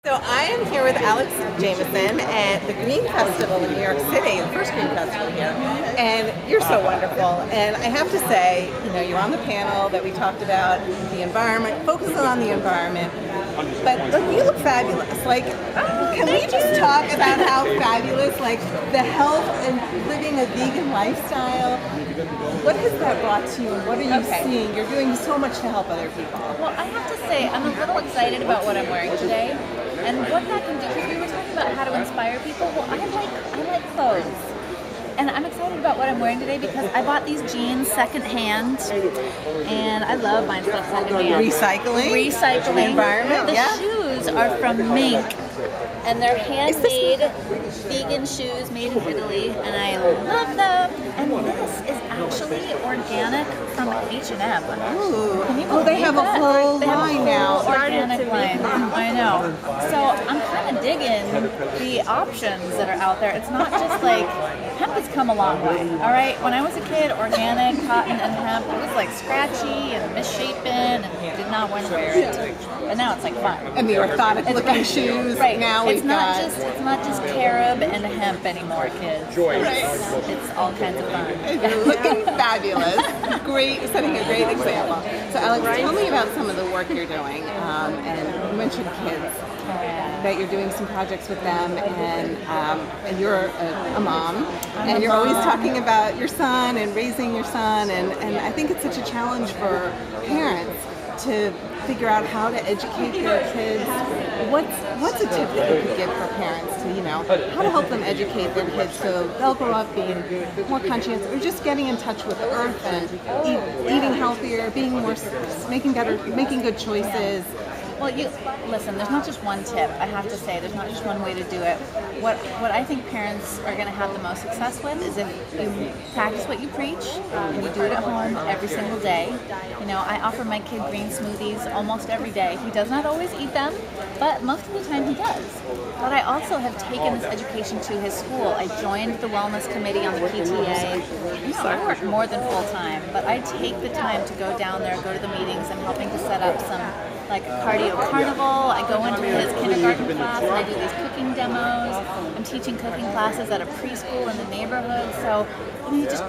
So I am here with Alex Jamieson at the Green Festival in New York City, the first Green Festival here, and you're so wonderful. And I have to say, you're on the panel that we talked about, the environment, focusing on the environment, but you look fabulous. Can we just talk about how fabulous, the health and living a vegan lifestyle, what has that brought to you and what are you seeing? You're doing so much to help other people. Well, I have to say, I'm a little excited about what I'm wearing today and what that can do, because we were talking about how to inspire people. Well, I like clothes. And I'm excited about what I'm wearing today because I bought these jeans secondhand, and I love buying stuff secondhand. Recycling. Environment, The shoes are from mink, and they're handmade vegan shoes made in Italy, and I love them. And this is actually organic from H&M. Oh, they have a whole line now. Organic line. I know. So I'm kind of digging the options that are out there. It's not just hemp has come a long way. All right. When I was a kid, organic cotton and hemp, it was scratchy and misshapen, and did not want to wear it. But now it's fun. And the orthotic looking shoes. Right. Now it's not just carob and hemp anymore, kids. It's all kinds of fun. You're looking fabulous. Great, setting a great example. So Alex, tell me about some of the work you're doing. And you mentioned kids. That you're doing some projects with them, and you're a mom, and you're always talking about your son and raising your son, and I think it's such a challenge for parents to figure out how to educate their kids. What's a tip that you could give for parents to, how to help them educate their kids so they'll grow up being more conscientious, or just getting in touch with the earth and eating healthier, being more, making good choices. Well, listen, there's not just one tip. I have to say, there's not just one way to do it. What I think parents are going to have the most success with is if you practice what you preach and you do it at home every single day. I offer my kid green smoothies almost every day. He does not always eat them, but most of the time he does. But I also have taken this education to his school. I joined the wellness committee on the PTA. I work more than full time, but I take the time to go down there, go to the meetings. I'm helping to set up some a cardio carnival. I go into his kindergarten class and I do these cooking demos. I'm teaching cooking classes at a preschool in the neighborhood. So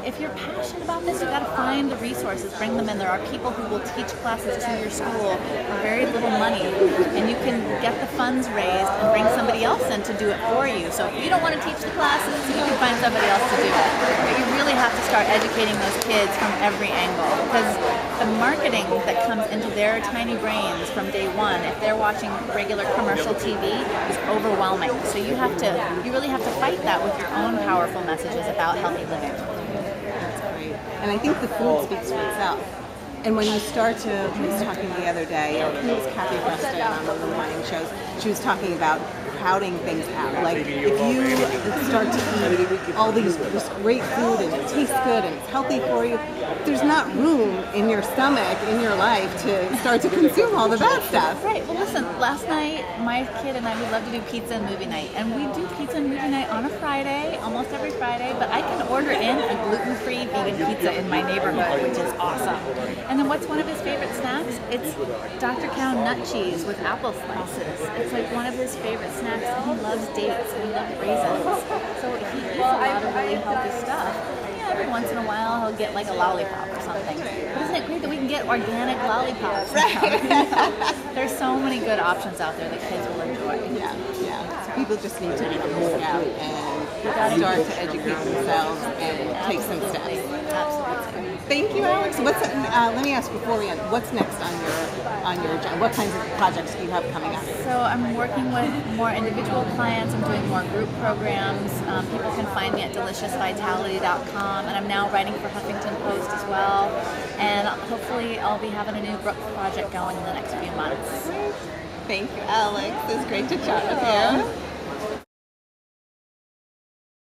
if you're passionate about this, you got to find the resources, bring them in. There are people who will teach classes to your school for very little money, and you can get the funds raised and bring somebody else in to do it for you. So if you don't want to teach the classes, you can find somebody else to do it. But you really have to start educating those kids from every angle, because the marketing that comes into their tiny brains from day one, if they're watching regular commercial TV, is overwhelming. So you really have to fight that with your own powerful messages about healthy living. That's great. And I think the food speaks for itself. And when you start to, I was talking the other day, I think it was Kathy Preston on one of the morning shows, she was talking about crowding things out. If you start to eat all this great food and it tastes good and it's healthy for you, there's not room in your stomach, in your life, to start to consume all the bad stuff. Right. Well, listen, last night, my kid and I, we love to do pizza and movie night. And we do pizza and movie night on a Friday, almost every Friday, but I can order in a gluten-free vegan pizza in my neighborhood, which is awesome. And then what's one of his favorite snacks? It's Dr. Cow nut cheese with apple slices. It's one of his favorite snacks, and he loves dates and he loves raisins. So he eats a lot of really healthy stuff. Every once in a while he'll get a lollipop or something. But isn't it great that we can get organic lollipops? There's so many good options out there that kids will enjoy. Yeah. So people just need to look out and start to educate themselves and take some steps. Absolutely. Thank you, Alex. Let me ask before we end, what's next on your agenda? What kinds of projects do you have coming up? So I'm working with more individual clients. I'm doing more group programs. People can find me at deliciousvitality.com, and I'm now writing for Huffington Post as well. And hopefully I'll be having a new book project going in the next few months. Thank you, Alex. It was great to chat with you.